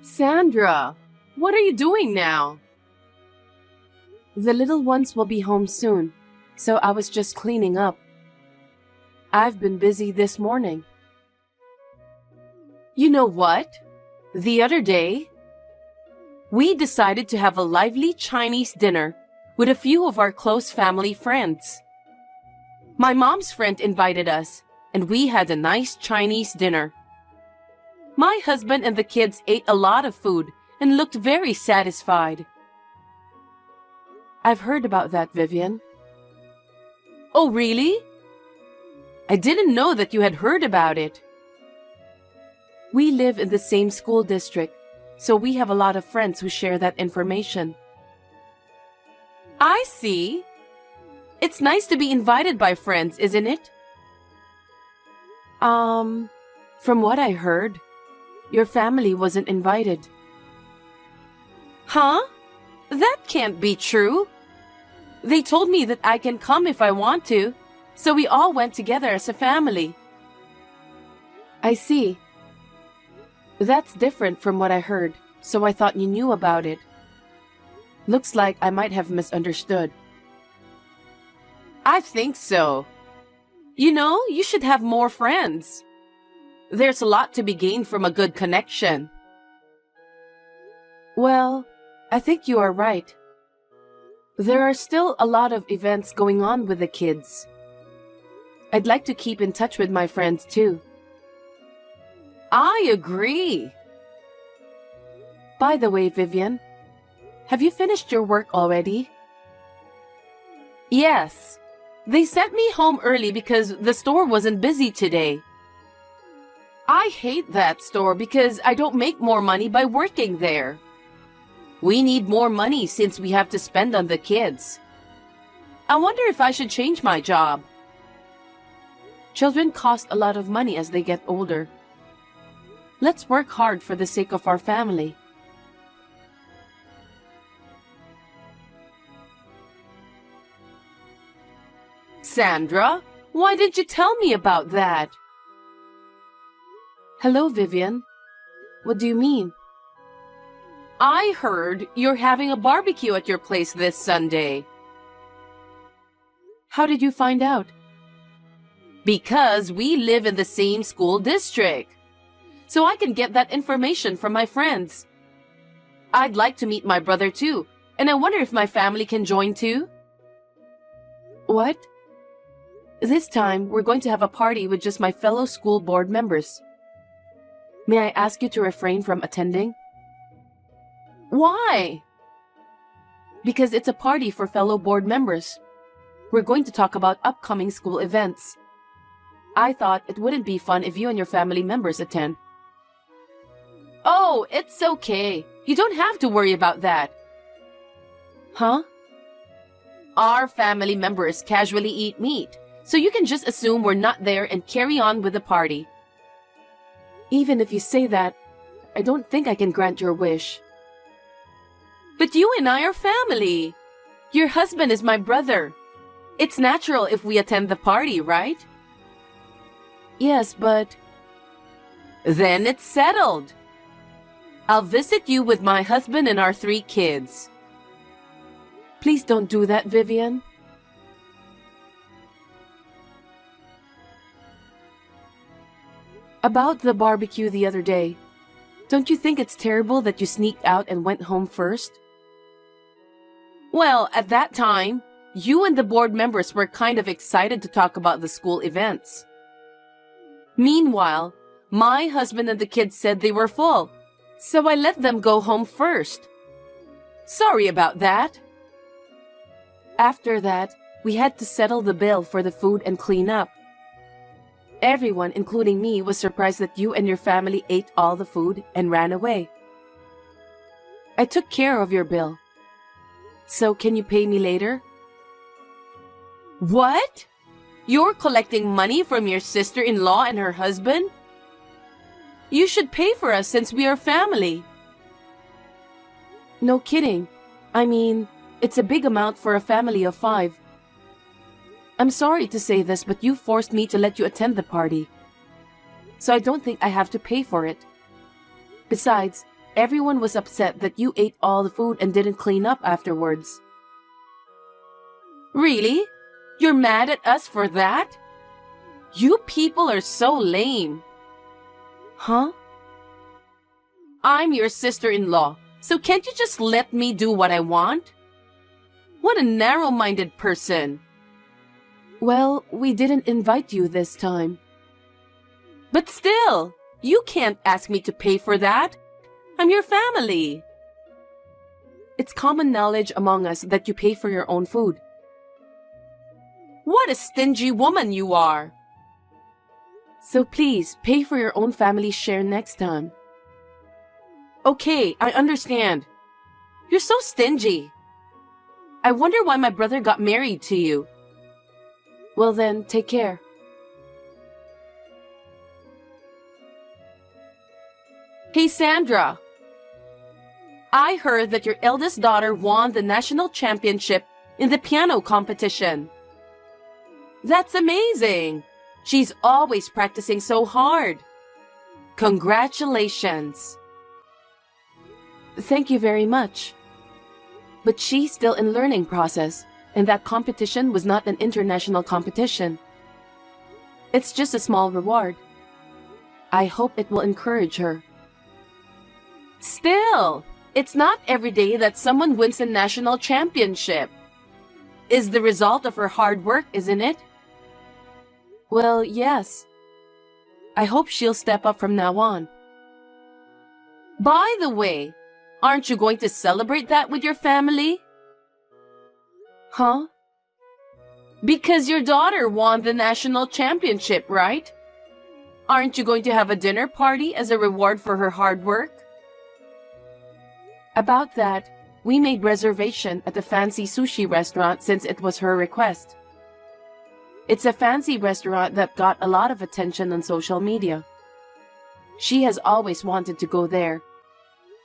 Sandra, what are you doing now? The little ones will be home soon, so I was just cleaning up. I've been busy this morning. You know what? The other day, we decided to have a lively Chinese dinner with a few of our close family friends. My mom's friend invited us, and we had a nice Chinese dinner. My husband and the kids ate a lot of food and looked very satisfied. I've heard about that, Vivian. Oh, really? I didn't know that you had heard about it. We live in the same school district, so we have a lot of friends who share that information. I see. It's nice to be invited by friends, isn't it? From what I heard, your family wasn't invited. Huh? That can't be true. They told me that I can come if I want to, so we all went together as a family. I see. That's different from what I heard, so I thought you knew about it. Looks like I might have misunderstood. I think so. You know, you should have more friends. There's a lot to be gained from a good connection. Well, I think you are right. There are still a lot of events going on with the kids. I'd like to keep in touch with my friends too. I agree. By the way, Vivian, have you finished your work already? Yes. They sent me home early because the store wasn't busy today. I hate that store because I don't make more money by working there. We need more money since we have to spend on the kids. I wonder if I should change my job. Children cost a lot of money as they get older. Let's work hard for the sake of our family. Sandra, why didn't you tell me about that? Hello, Vivian. What do you mean? I heard you're having a barbecue at your place this Sunday. How did you find out? Because we live in the same school district. So I can get that information from my friends. I'd like to meet my brother too, and I wonder if my family can join too. What? This time, we're going to have a party with just my fellow school board members. May I ask you to refrain from attending? Why? Because it's a party for fellow board members. We're going to talk about upcoming school events. I thought it wouldn't be fun if you and your family members attend. Oh, it's okay. You don't have to worry about that. Huh? Our family members casually eat meat, so you can just assume we're not there and carry on with the party. Even if you say that, I don't think I can grant your wish. But you and I are family. Your husband is my brother. It's natural if we attend the party, right? Yes, but... Then it's settled. I'll visit you with my husband and our 3 kids. Please don't do that, Vivian. About the barbecue the other day, don't you think it's terrible that you sneaked out and went home first? Well, at that time, you and the board members were kind of excited to talk about the school events. Meanwhile, my husband and the kids said they were full, so I let them go home first. Sorry about that. After that, we had to settle the bill for the food and clean up. Everyone, including me, was surprised that you and your family ate all the food and ran away. I took care of your bill. So can you pay me later? What? You're collecting money from your sister-in-law and her husband? You should pay for us since we are family. No kidding. I mean, it's a big amount for a family of 5. I'm sorry to say this, but you forced me to let you attend the party. So I don't think I have to pay for it. Besides, everyone was upset that you ate all the food and didn't clean up afterwards. Really? You're mad at us for that? You people are so lame. Huh? I'm your sister-in-law, so can't you just let me do what I want? What a narrow-minded person. Well, we didn't invite you this time. But still, you can't ask me to pay for that. I'm your family. It's common knowledge among us that you pay for your own food. What a stingy woman you are. So please, pay for your own family's share next time. Okay, I understand. You're so stingy. I wonder why my brother got married to you. Well then, take care. Hey, Sandra. I heard that your eldest daughter won the national championship in the piano competition. That's amazing. She's always practicing so hard. Congratulations. Thank you very much. But she's still in learning process, and that competition was not an international competition. It's just a small reward. I hope it will encourage her. Still, it's not every day that someone wins a national championship. Is the result of her hard work, isn't it? Well, yes. I hope she'll step up from now on. By the way, aren't you going to celebrate that with your family? Huh? Because your daughter won the national championship, right? Aren't you going to have a dinner party as a reward for her hard work? About that, we made reservation at a fancy sushi restaurant since it was her request. It's a fancy restaurant that got a lot of attention on social media. She has always wanted to go there,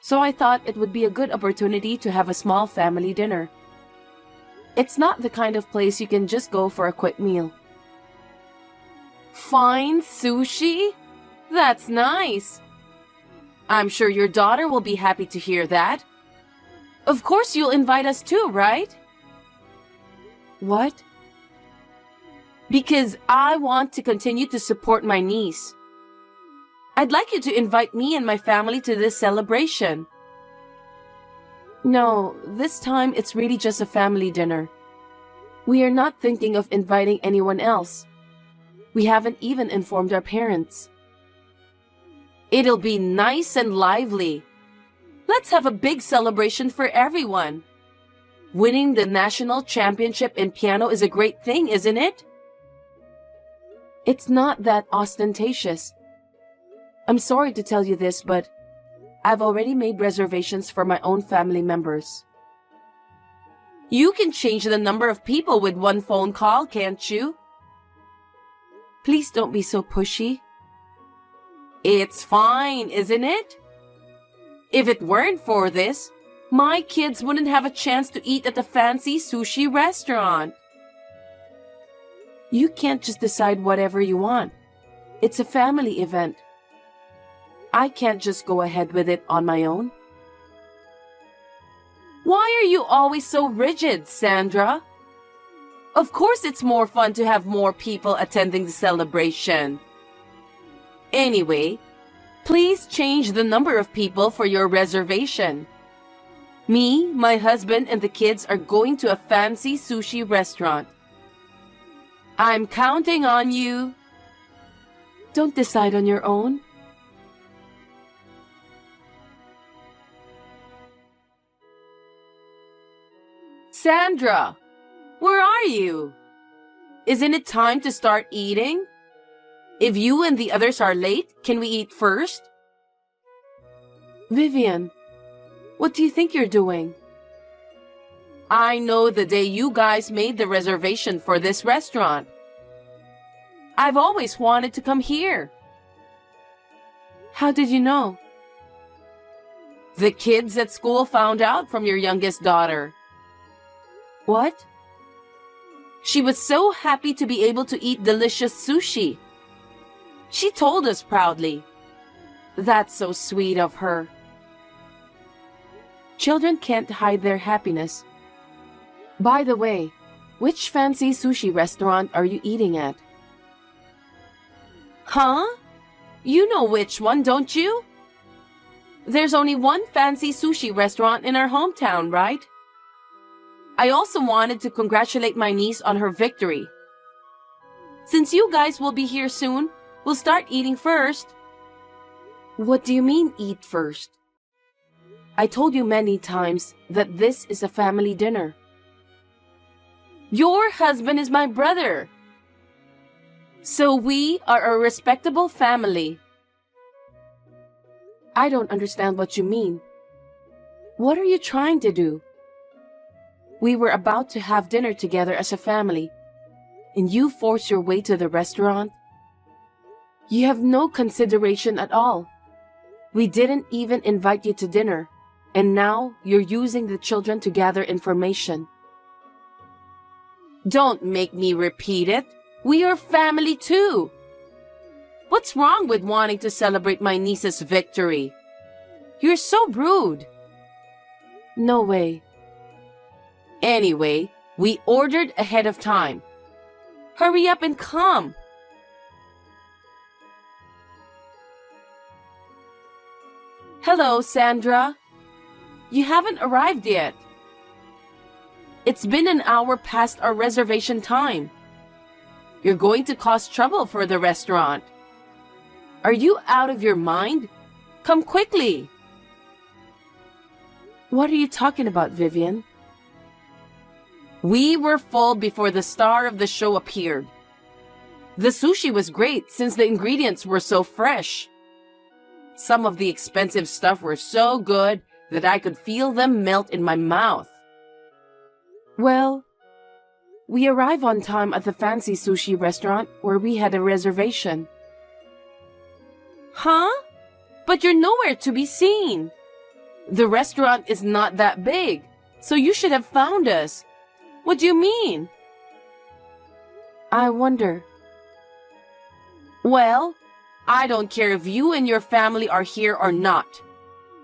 so I thought it would be a good opportunity to have a small family dinner. It's not the kind of place you can just go for a quick meal. Fine sushi? That's nice. I'm sure your daughter will be happy to hear that. Of course you'll invite us too, right? What? Because I want to continue to support my niece. I'd like you to invite me and my family to this celebration. No, this time it's really just a family dinner. We are not thinking of inviting anyone else. We haven't even informed our parents. It'll be nice and lively. Let's have a big celebration for everyone. Winning the national championship in piano is a great thing, isn't it? It's not that ostentatious. I'm sorry to tell you this, but I've already made reservations for my own family members. You can change the number of people with one phone call, can't you? Please don't be so pushy. It's fine, isn't it? If it weren't for this, my kids wouldn't have a chance to eat at the fancy sushi restaurant. You can't just decide whatever you want. It's a family event. I can't just go ahead with it on my own. Why are you always so rigid, Sandra? Of course it's more fun to have more people attending the celebration. Anyway, please change the number of people for your reservation. Me, my husband, and the kids are going to a fancy sushi restaurant. I'm counting on you. Don't decide on your own. Sandra, where are you? Isn't it time to start eating? If you and the others are late, can we eat first? Vivian, what do you think you're doing? I know the day you guys made the reservation for this restaurant. I've always wanted to come here. How did you know? The kids at school found out from your youngest daughter. What? She was so happy to be able to eat delicious sushi. She told us proudly. That's so sweet of her. Children can't hide their happiness. By the way, which fancy sushi restaurant are you eating at? Huh? You know which one, don't you? There's only one fancy sushi restaurant in our hometown, right? I also wanted to congratulate my niece on her victory. Since you guys will be here soon, we'll start eating first. What do you mean, eat first? I told you many times that this is a family dinner. Your husband is my brother. So we are a respectable family. I don't understand what you mean. What are you trying to do? We were about to have dinner together as a family, and you force your way to the restaurant? You have no consideration at all. We didn't even invite you to dinner, and now you're using the children to gather information. Don't make me repeat it. We are family too. What's wrong with wanting to celebrate my niece's victory? You're so rude. No way. Anyway, we ordered ahead of time. Hurry up and come. Hello, Sandra. You haven't arrived yet. It's been an hour past our reservation time. You're going to cause trouble for the restaurant. Are you out of your mind? Come quickly. What are you talking about, Vivian? We were full before the star of the show appeared. The sushi was great since the ingredients were so fresh. Some of the expensive stuff were so good that I could feel them melt in my mouth. Well, we arrive on time at the fancy sushi restaurant where we had a reservation. Huh? But you're nowhere to be seen. The restaurant is not that big, so you should have found us. What do you mean? I wonder. Well, I don't care if you and your family are here or not.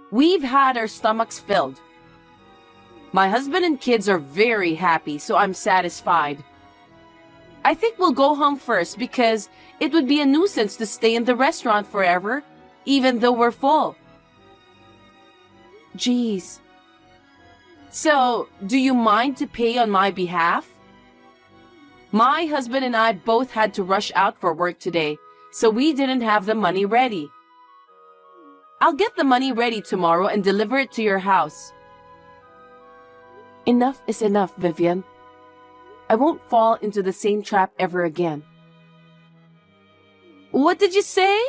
We've had our stomachs filled. My husband and kids are very happy, so I'm satisfied. I think we'll go home first because it would be a nuisance to stay in the restaurant forever, even though we're full. Geez. So, do you mind to pay on my behalf? My husband and I both had to rush out for work today, so we didn't have the money ready. I'll get the money ready tomorrow and deliver it to your house. Enough is enough, Vivian. I won't fall into the same trap ever again. What did you say?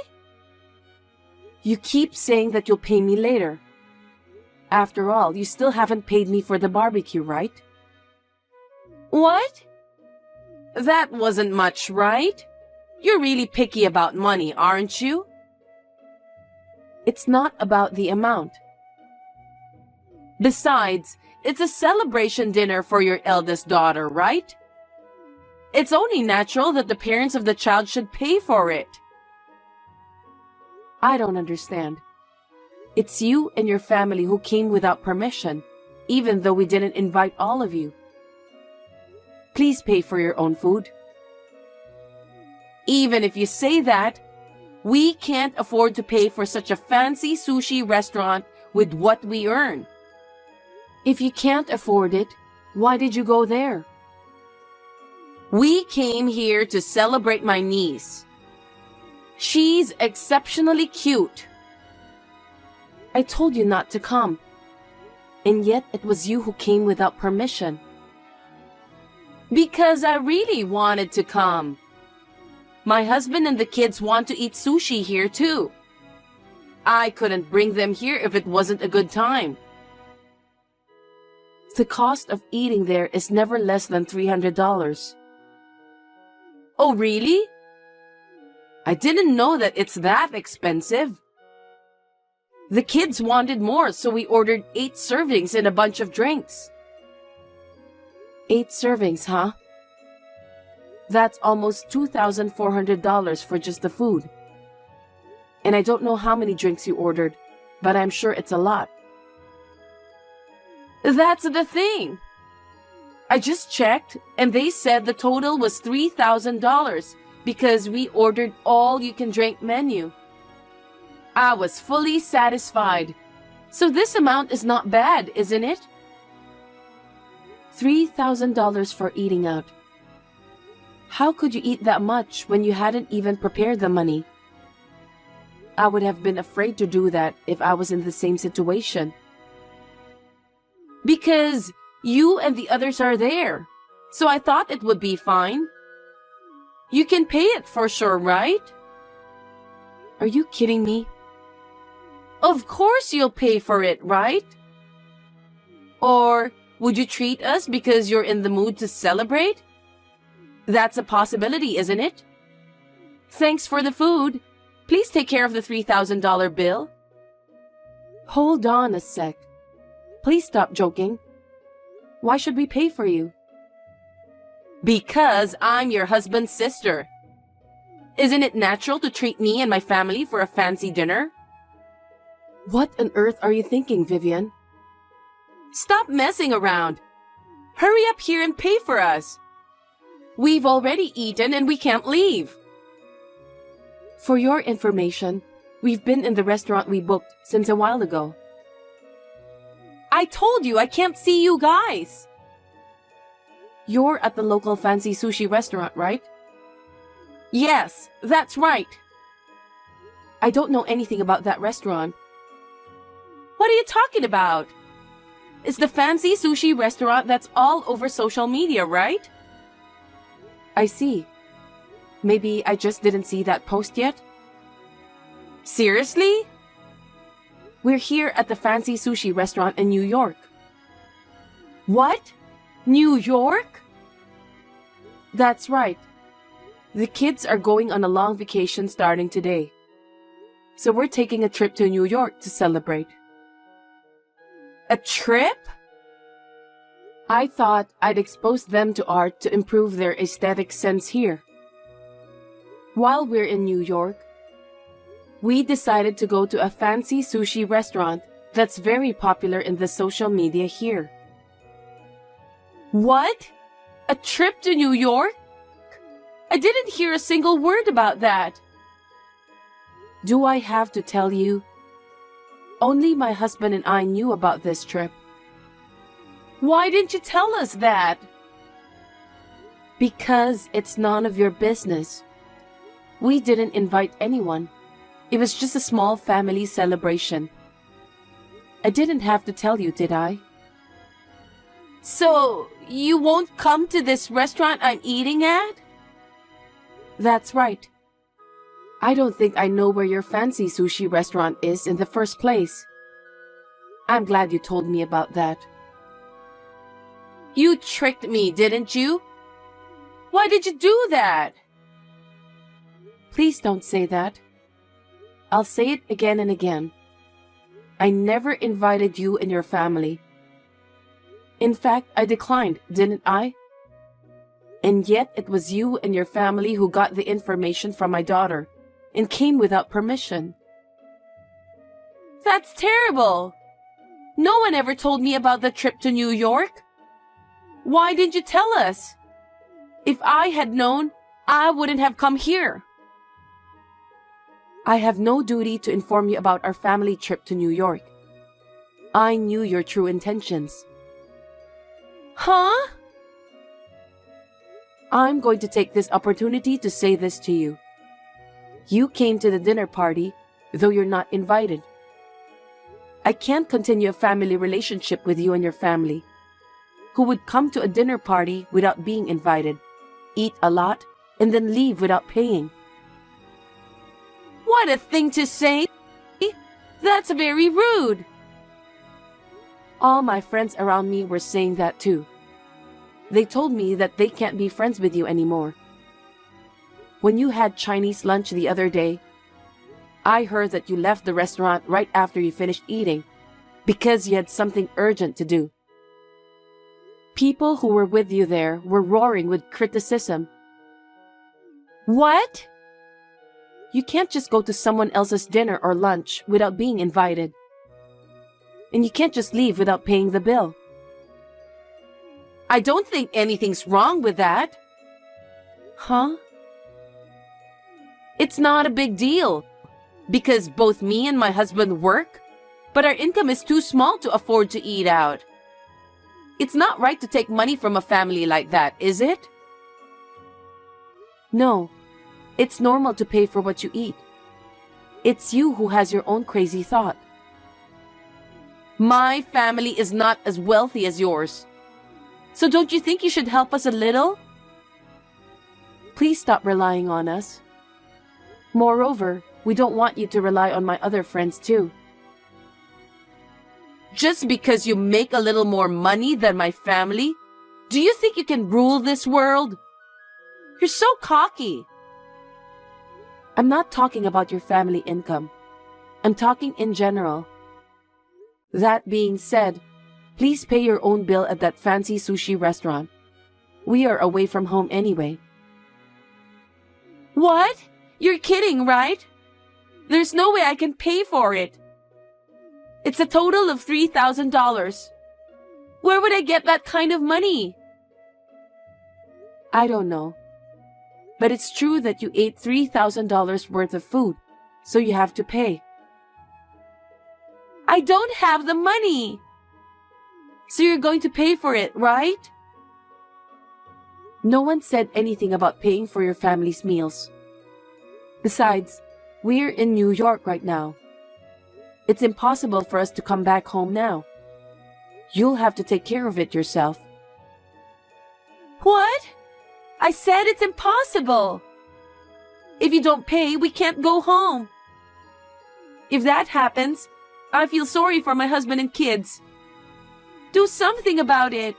You keep saying that you'll pay me later. After all, you still haven't paid me for the barbecue, right? What? That wasn't much, right? You're really picky about money, aren't you? It's not about the amount. Besides, it's a celebration dinner for your eldest daughter, right? It's only natural that the parents of the child should pay for it. I don't understand. It's you and your family who came without permission, even though we didn't invite all of you. Please pay for your own food. Even if you say that, we can't afford to pay for such a fancy sushi restaurant with what we earn. If you can't afford it, why did you go there? We came here to celebrate my niece. She's exceptionally cute. I told you not to come. And yet it was you who came without permission. Because I really wanted to come. My husband and the kids want to eat sushi here too. I couldn't bring them here if it wasn't a good time. The cost of eating there is never less than $300. Oh, really? I didn't know that it's that expensive. The kids wanted more, so we ordered 8 servings and a bunch of drinks. 8 servings, huh? That's almost $2,400 for just the food. And I don't know how many drinks you ordered, but I'm sure it's a lot. That's the thing. I just checked and they said the total was $3,000 because we ordered all-you-can-drink menu. I was fully satisfied. So this amount is not bad, isn't it? $3,000 for eating out. How could you eat that much when you hadn't even prepared the money? I would have been afraid to do that if I was in the same situation. Because you and the others are there. So I thought it would be fine. You can pay it for sure, right? Are you kidding me? Of course you'll pay for it, right? Or would you treat us because you're in the mood to celebrate? That's a possibility, isn't it? Thanks for the food. Please take care of the $3,000 bill. Hold on a sec. Please stop joking. Why should we pay for you? Because I'm your husband's sister. Isn't it natural to treat me and my family for a fancy dinner? What on earth are you thinking, Vivian? Stop messing around. Hurry up here and pay for us. We've already eaten and we can't leave. For your information, we've been in the restaurant we booked since a while ago. I told you I can't see you guys. You're at the local fancy sushi restaurant, right? Yes, that's right. I don't know anything about that restaurant. What are you talking about? It's the fancy sushi restaurant that's all over social media, right? I see. Maybe I just didn't see that post yet? Seriously? We're here at the fancy sushi restaurant in New York. What? New York? That's right. The kids are going on a long vacation starting today. So we're taking a trip to New York to celebrate. A trip? I thought I'd expose them to art to improve their aesthetic sense here. While we're in New York, we decided to go to a fancy sushi restaurant that's very popular in the social media here. What? A trip to New York? I didn't hear a single word about that. Do I have to tell you? Only my husband and I knew about this trip. Why didn't you tell us that? Because it's none of your business. We didn't invite anyone. It was just a small family celebration. I didn't have to tell you, did I? So, you won't come to this restaurant I'm eating at? That's right. I don't think I know where your fancy sushi restaurant is in the first place. I'm glad you told me about that. You tricked me, didn't you? Why did you do that? Please don't say that. I'll say it again and again. I never invited you and your family. In fact, I declined, didn't I? And yet it was you and your family who got the information from my daughter and came without permission. That's terrible. No one ever told me about the trip to New York. Why didn't you tell us? If I had known, I wouldn't have come here. I have no duty to inform you about our family trip to New York. I knew your true intentions. Huh? I'm going to take this opportunity to say this to you. You came to the dinner party, though you're not invited. I can't continue a family relationship with you and your family, who would come to a dinner party without being invited, eat a lot, and then leave without paying. What a thing to say! That's very rude. All my friends around me were saying that too. They told me that they can't be friends with you anymore. When you had Chinese lunch the other day, I heard that you left the restaurant right after you finished eating because you had something urgent to do. People who were with you there were roaring with criticism. What? You can't just go to someone else's dinner or lunch without being invited. And you can't just leave without paying the bill. I don't think anything's wrong with that. Huh? It's not a big deal because both me and my husband work, but our income is too small to afford to eat out. It's not right to take money from a family like that, is it? No, it's normal to pay for what you eat. It's you who has your own crazy thought. My family is not as wealthy as yours. So don't you think you should help us a little? Please stop relying on us. Moreover, we don't want you to rely on my other friends too. Just because you make a little more money than my family, do you think you can rule this world? You're so cocky. I'm not talking about your family income. I'm talking in general. That being said, please pay your own bill at that fancy sushi restaurant. We are away from home anyway. What? You're kidding, right? There's no way I can pay for it. It's a total of $3,000. Where would I get that kind of money? I don't know. But it's true that you ate $3,000 worth of food, so you have to pay. I don't have the money. So you're going to pay for it, right? No one said anything about paying for your family's meals. Besides, we're in New York right now. It's impossible for us to come back home now. You'll have to take care of it yourself. What? I said it's impossible. If you don't pay, we can't go home. If that happens, I feel sorry for my husband and kids. Do something about it.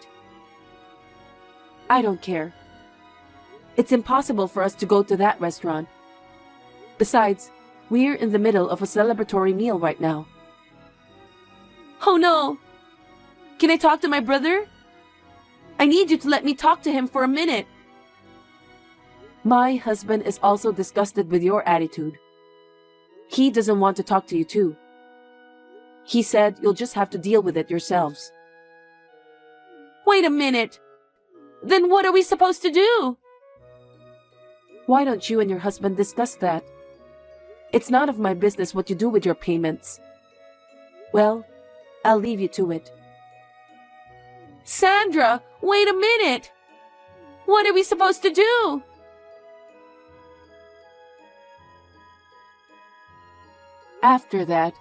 I don't care. It's impossible for us to go to that restaurant. Besides, we're in the middle of a celebratory meal right now. Oh no! Can I talk to my brother? I need you to let me talk to him for a minute. My husband is also disgusted with your attitude. He doesn't want to talk to you too. He said you'll just have to deal with it yourselves. Wait a minute. Then what are we supposed to do? Why don't you and your husband discuss that? It's none of my business what you do with your payments. Well, I'll leave you to it. Sandra, wait a minute. What are we supposed to do? After that,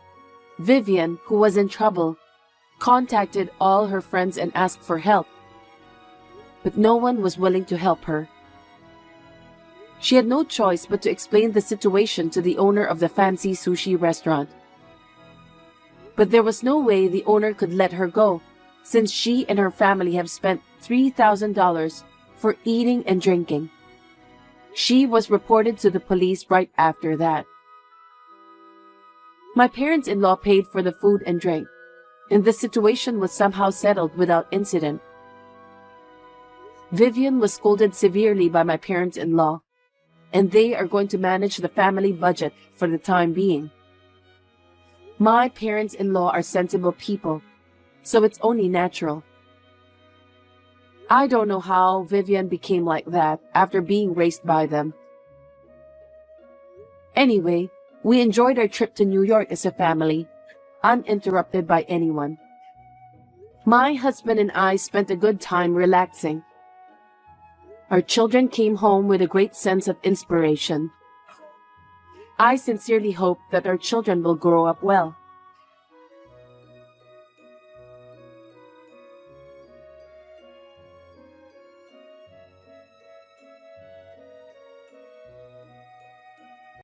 Vivian, who was in trouble, contacted all her friends and asked for help. But no one was willing to help her. She had no choice but to explain the situation to the owner of the fancy sushi restaurant. But there was no way the owner could let her go, since she and her family have spent $3,000 for eating and drinking. She was reported to the police right after that. My parents-in-law paid for the food and drink, and the situation was somehow settled without incident. Vivian was scolded severely by my parents-in-law, and they are going to manage the family budget for the time being. My parents-in-law are sensible people, so it's only natural. I don't know how Vivian became like that after being raised by them. Anyway, we enjoyed our trip to New York as a family, uninterrupted by anyone. My husband and I spent a good time relaxing. Our children came home with a great sense of inspiration. I sincerely hope that our children will grow up well.